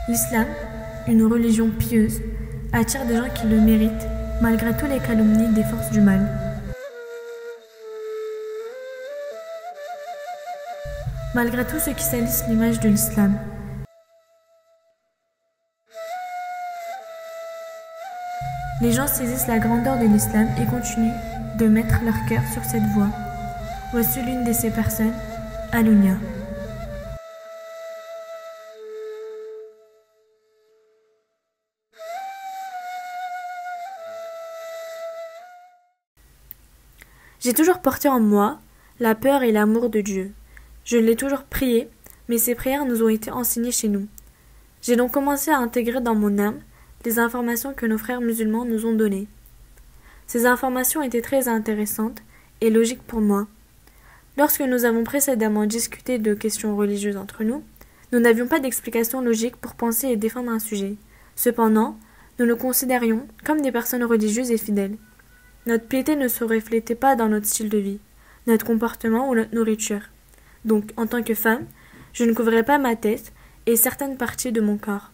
L'islam, une religion pieuse, attire des gens qui le méritent, malgré tous les calomnies des forces du mal. Malgré tout ceux qui salissent l'image de l'islam. Les gens saisissent la grandeur de l'islam et continuent de mettre leur cœur sur cette voie. Voici l'une de ces personnes, Alounia. J'ai toujours porté en moi la peur et l'amour de Dieu. Je l'ai toujours prié, mais ces prières nous ont été enseignées chez nous. J'ai donc commencé à intégrer dans mon âme les informations que nos frères musulmans nous ont données. Ces informations étaient très intéressantes et logiques pour moi. Lorsque nous avons précédemment discuté de questions religieuses entre nous, nous n'avions pas d'explication logique pour penser et défendre un sujet. Cependant, nous nous considérions comme des personnes religieuses et fidèles. Notre piété ne se reflétait pas dans notre style de vie, notre comportement ou notre nourriture. Donc, en tant que femme, je ne couvrais pas ma tête et certaines parties de mon corps.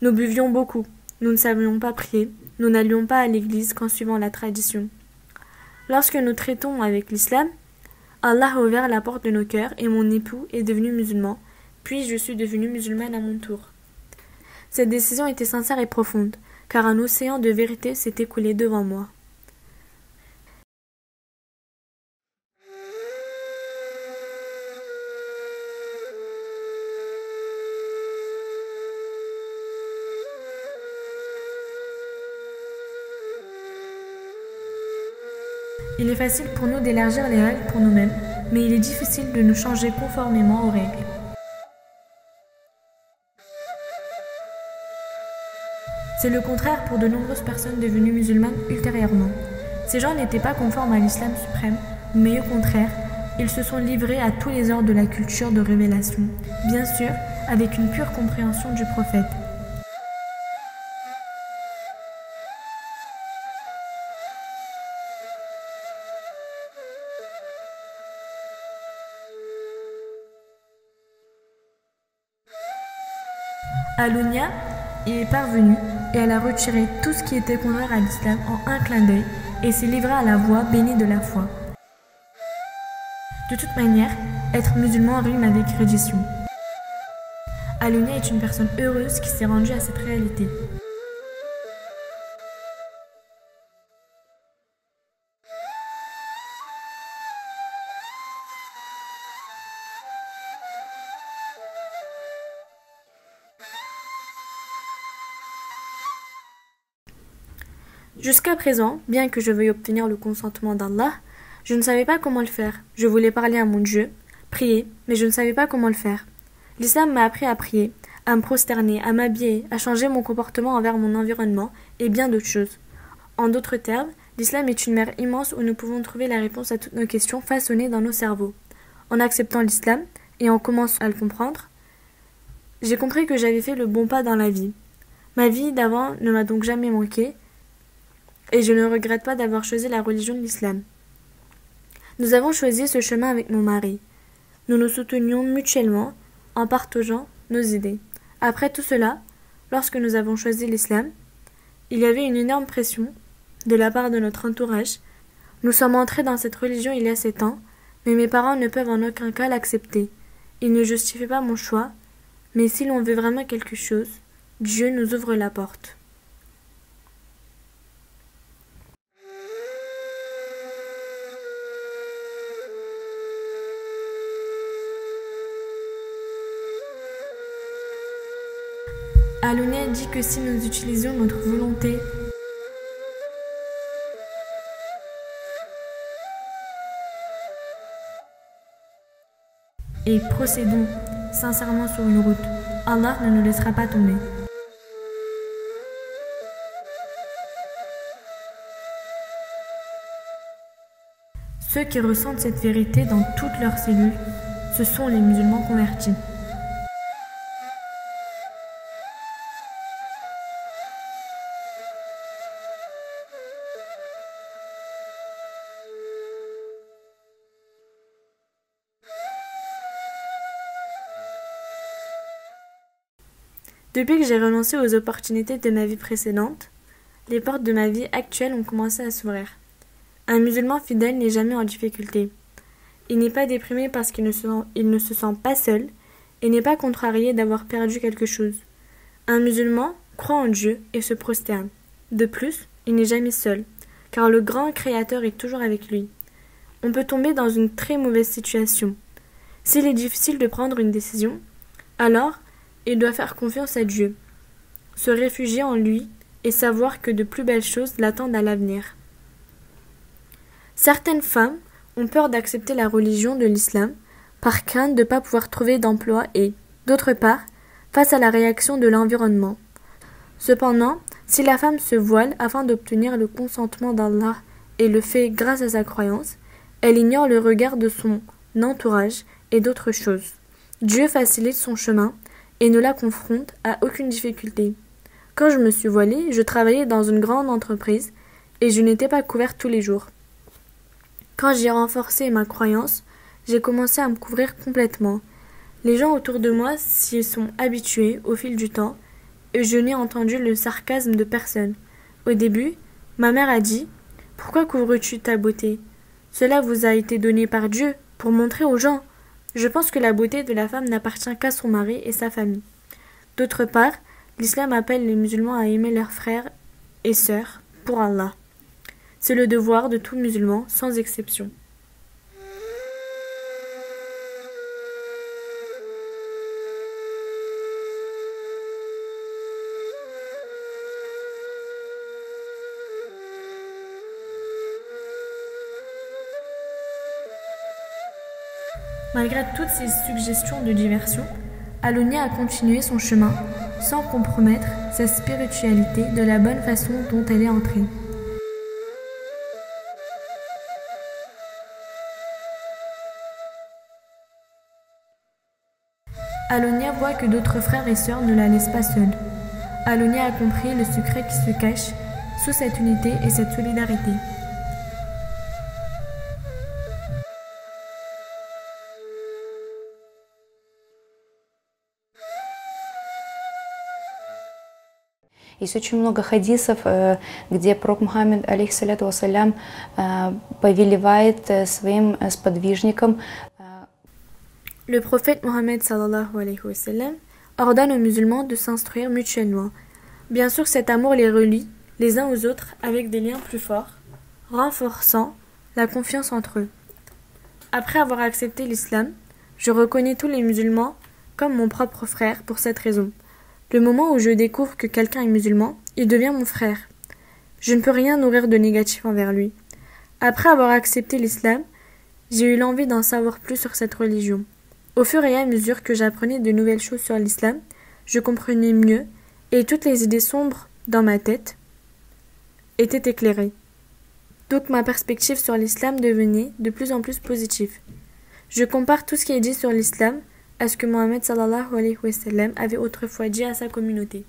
Nous buvions beaucoup, nous ne savions pas prier, nous n'allions pas à l'église qu'en suivant la tradition. Lorsque nous traitons avec l'islam, Allah a ouvert la porte de nos cœurs et mon époux est devenu musulman, puis je suis devenue musulmane à mon tour. Cette décision était sincère et profonde, car un océan de vérité s'est écoulé devant moi. Il est facile pour nous d'élargir les règles pour nous-mêmes, mais il est difficile de nous changer conformément aux règles. C'est le contraire pour de nombreuses personnes devenues musulmanes ultérieurement. Ces gens n'étaient pas conformes à l'islam suprême, mais au contraire, ils se sont livrés à tous les ordres de la culture de révélation, bien sûr avec une pure compréhension du prophète. Alounia y est parvenue et elle a retiré tout ce qui était contraire à l'islam en un clin d'œil et s'est livrée à la voie bénie de la foi. De toute manière, être musulman rime avec reddition. Alounia est une personne heureuse qui s'est rendue à cette réalité. Jusqu'à présent, bien que je veuille obtenir le consentement d'Allah, je ne savais pas comment le faire. Je voulais parler à mon Dieu, prier, mais je ne savais pas comment le faire. L'islam m'a appris à prier, à me prosterner, à m'habiller, à changer mon comportement envers mon environnement et bien d'autres choses. En d'autres termes, l'islam est une mer immense où nous pouvons trouver la réponse à toutes nos questions façonnées dans nos cerveaux. En acceptant l'islam et en commençant à le comprendre, j'ai compris que j'avais fait le bon pas dans la vie. Ma vie d'avant ne m'a donc jamais manqué, et je ne regrette pas d'avoir choisi la religion de l'islam. Nous avons choisi ce chemin avec mon mari. Nous nous soutenions mutuellement en partageant nos idées. Après tout cela, lorsque nous avons choisi l'islam, il y avait une énorme pression de la part de notre entourage. Nous sommes entrés dans cette religion il y a 7 ans, mais mes parents ne peuvent en aucun cas l'accepter. Ils ne justifient pas mon choix, mais si l'on veut vraiment quelque chose, Dieu nous ouvre la porte. Alounia dit que si nous utilisions notre volonté et procédons sincèrement sur une route, Allah ne nous laissera pas tomber. Ceux qui ressentent cette vérité dans toutes leurs cellules, ce sont les musulmans convertis. Depuis que j'ai renoncé aux opportunités de ma vie précédente, les portes de ma vie actuelle ont commencé à s'ouvrir. Un musulman fidèle n'est jamais en difficulté. Il n'est pas déprimé parce qu'il ne se sent pas seul et n'est pas contrarié d'avoir perdu quelque chose. Un musulman croit en Dieu et se prosterne. De plus, il n'est jamais seul, car le grand Créateur est toujours avec lui. On peut tomber dans une très mauvaise situation. S'il est difficile de prendre une décision, alors il doit faire confiance à Dieu, se réfugier en lui et savoir que de plus belles choses l'attendent à l'avenir. Certaines femmes ont peur d'accepter la religion de l'islam par crainte de ne pas pouvoir trouver d'emploi et, d'autre part, face à la réaction de l'environnement. Cependant, si la femme se voile afin d'obtenir le consentement d'Allah et le fait grâce à sa croyance, elle ignore le regard de son entourage et d'autres choses. Dieu facilite son chemin et ne la confronte à aucune difficulté. Quand je me suis voilée, je travaillais dans une grande entreprise et je n'étais pas couverte tous les jours. Quand j'ai renforcé ma croyance, j'ai commencé à me couvrir complètement. Les gens autour de moi s'y sont habitués au fil du temps et je n'ai entendu le sarcasme de personne. Au début, ma mère a dit « Pourquoi couvres-tu ta beauté ? Cela vous a été donné par Dieu pour montrer aux gens. » Je pense que la beauté de la femme n'appartient qu'à son mari et sa famille. D'autre part, l'islam appelle les musulmans à aimer leurs frères et sœurs pour Allah. C'est le devoir de tout musulman, sans exception. Malgré toutes ces suggestions de diversion, Alonia a continué son chemin sans compromettre sa spiritualité de la bonne façon dont elle est entrée. Alonia voit que d'autres frères et sœurs ne la laissent pas seule. Alonia a compris le secret qui se cache sous cette unité et cette solidarité. Есть очень много хадисов, где пророк Мухаммед, алейхиссаляту вассалям, повелевает своим сподвижникам. Le prophète Mohammed sallallahu alayhi wa sallam ordonne aux musulmans de s'instruire mutuellement. Bien sûr, cet amour les relie les uns aux autres avec des liens plus forts, renforçant la confiance entre eux. Après avoir accepté l'islam, je reconnais tous les musulmans comme mon propre frère pour cette raison. Le moment où je découvre que quelqu'un est musulman, il devient mon frère. Je ne peux rien nourrir de négatif envers lui. Après avoir accepté l'islam, j'ai eu l'envie d'en savoir plus sur cette religion. Au fur et à mesure que j'apprenais de nouvelles choses sur l'islam, je comprenais mieux et toutes les idées sombres dans ma tête étaient éclairées. Donc ma perspective sur l'islam devenait de plus en plus positive. Je compare tout ce qui est dit sur l'islam à ce que Mohammed sallallahu alayhi wa sallam avait autrefois dit à sa communauté.